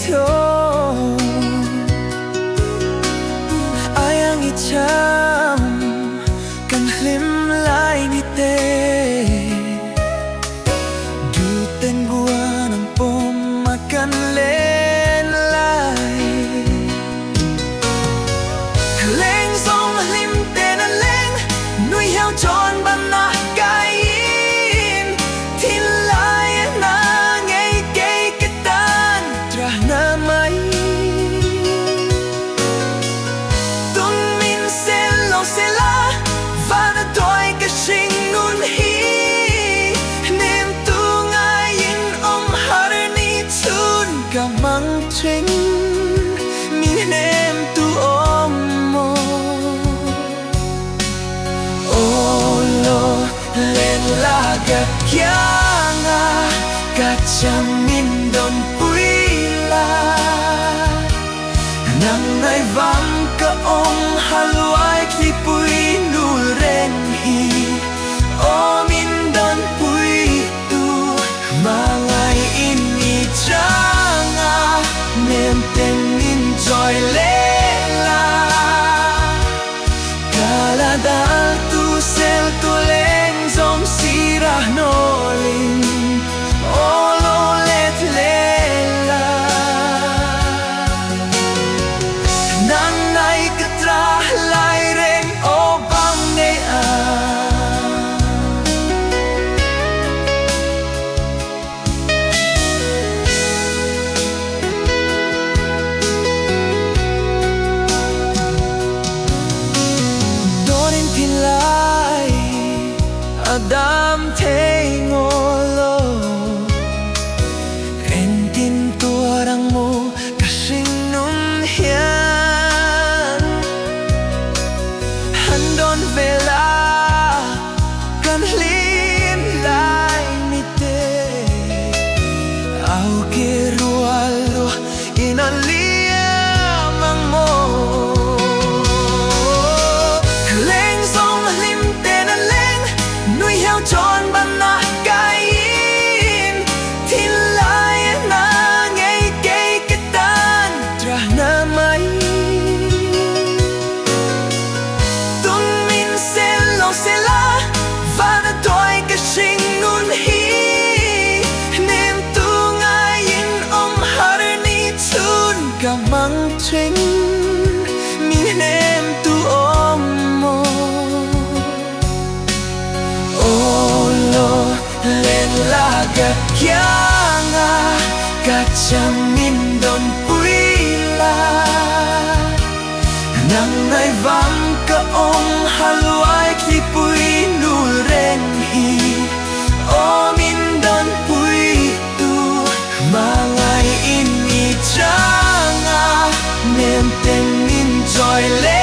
dito Ayang icham kan hlimlai ni te Duten buwan ang pumakan len lai Leng song hlim te na leng Nuôi heo tròn ban na gai in Thiên lai na ngay cây cái tan Tra na mai Tun min se lo se la Và na toi cái sinh nun hi Nem tu ngai in har ni chun Ka mang ching Min nem tu mo Lên la gạt kianga Kachang min don pui la Nang ngay vam ka haluai ki pui nu ren hi O min don pui tu Mangai in i changa Nem ten in joy lela Kaladal tu sel tu leng Zom sirah noling Olo let lela Nang nai ketrah lai reng O bang nei a Donin pilai Adam thay ngolo En tin tuarang mo kasing nun hian Handon vela kan hlim lai ni te Au kirualo inaliamang mo Leng song hlim te na leng Nuôi heo tròn ban na gai in Thiên lai na ngay cây cái tan Tra na mai Tun min se lo se la Và na toi cái sinh nun hi Nem tu ngai in har ni chun Ka mang ching Min nem tu mo Lên la gạt kianga Kachang min don pui la Nang ngay vam ka haluai ki pui nu ren hi O min don pui tu Mangai in i changa Nem ten in joy le